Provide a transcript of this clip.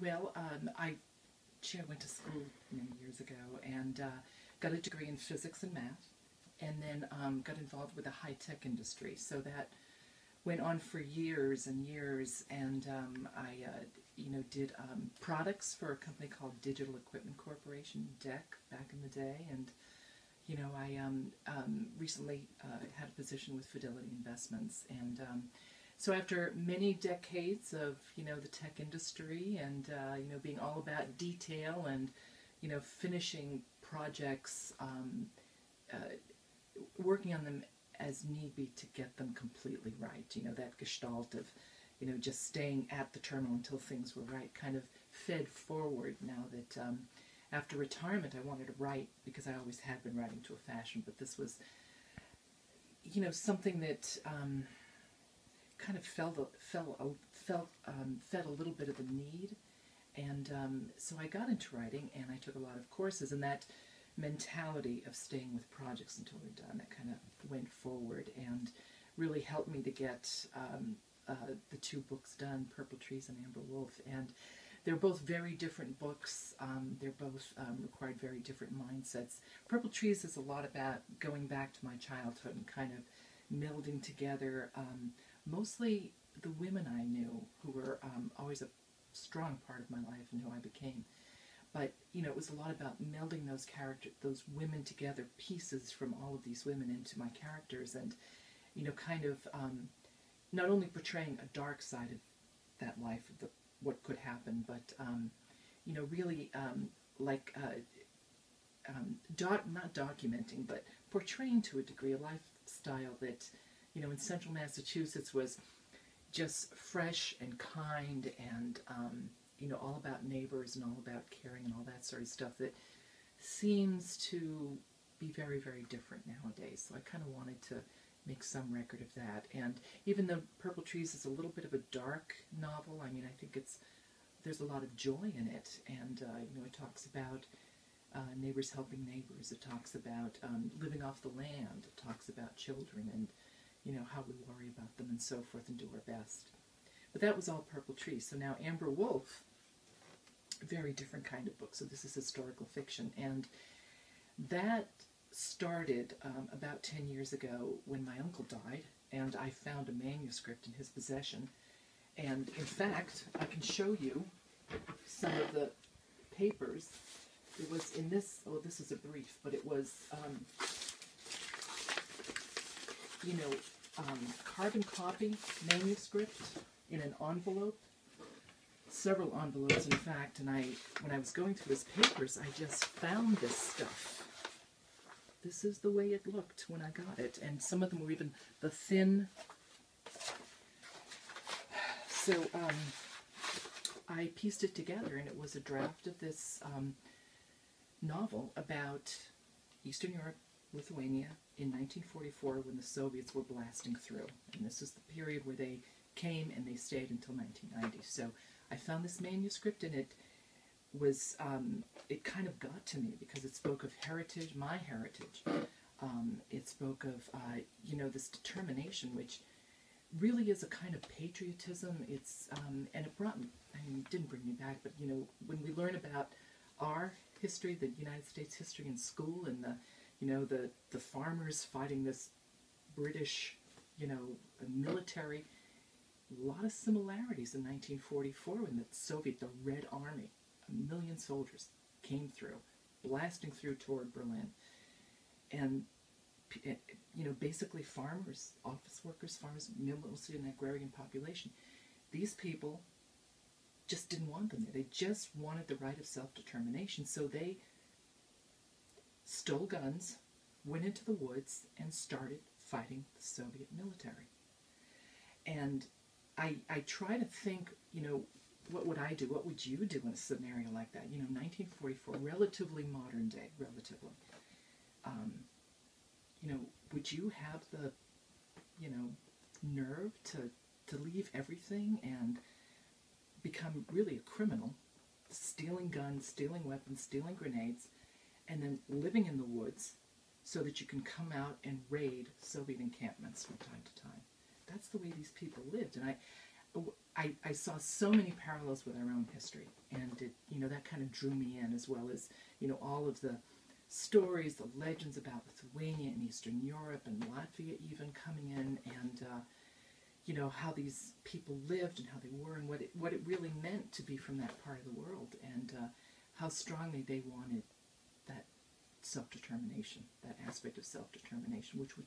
Well, I went to school many years ago and got a degree in physics and math, and then got involved with the high-tech industry. So that went on for years and years, and I did products for a company called Digital Equipment Corporation, DEC, back in the day, and I recently had a position with Fidelity Investments, and so after many decades of the tech industry and being all about detail and finishing projects, working on them as need be to get them completely right, that gestalt of just staying at the terminal until things were right kind of fed forward now that after retirement I wanted to write, because I always had been writing to a fashion, but this was something that kind of fed a little bit of the need, and so I got into writing, and I took a lot of courses, and that mentality of staying with projects until they're done, that kind of went forward and really helped me to get the two books done, Purple Trees and Amber Wolf, and they're both very different books. They're both required very different mindsets. Purple Trees is a lot about going back to my childhood and kind of melding together mostly the women I knew who were always a strong part of my life and who I became. But, it was a lot about melding those women together, pieces from all of these women into my characters, and, kind of not only portraying a dark side of that life, of what could happen, but, really not documenting, but portraying to a degree a lifestyle that, in central Massachusetts was just fresh and kind and, all about neighbors and all about caring and all that sort of stuff that seems to be very, very different nowadays. So I kind of wanted to make some record of that. And even though Purple Trees is a little bit of a dark novel, I think there's a lot of joy in it. And, it talks about neighbors helping neighbors. It talks about living off the land. It talks about children and, how we worry about them and so forth and do our best. But that was all Purple Trees. So now Amber Wolf, very different kind of book. So this is historical fiction. And that started about 10 years ago when my uncle died, and I found a manuscript in his possession. And in fact, I can show you some of the papers. It was in this, this is a brief, but it was, carbon copy manuscript in an envelope, several envelopes in fact, and when I was going through his papers, I just found this stuff. This is the way it looked when I got it, and some of them were even the thin. So I pieced it together, and it was a draft of this novel about Eastern Europe, Lithuania, in 1944 when the Soviets were blasting through. And this is the period where they came and they stayed until 1990. So I found this manuscript, and it was, it kind of got to me because it spoke of heritage, my heritage. It spoke of, this determination, which really is a kind of patriotism. It's, and it brought me, it didn't bring me back, but, when we learn about our history, the United States history in school, and the farmers fighting this British, military, a lot of similarities in 1944 when the Red Army, 1 million soldiers came through, blasting through toward Berlin. And, basically farmers, office workers, farmers, mostly an agrarian population, these people just didn't want them there. They just wanted the right of self-determination. So they stole guns, went into the woods, and started fighting the Soviet military. And I try to think, what would I do? What would you do in a scenario like that? 1944, relatively modern day, relatively. Would you have the, nerve to leave everything and become really a criminal, stealing guns, stealing weapons, stealing grenades, and then living in the woods so that you can come out and raid Soviet encampments from time to time? That's the way these people lived. And I saw so many parallels with our own history, and that kind of drew me in, as well as all of the stories, the legends about Lithuania and Eastern Europe and Latvia even coming in, and how these people lived and how they were, and what it really meant to be from that part of the world, and how strongly they wanted that self-determination, that aspect of self-determination, which we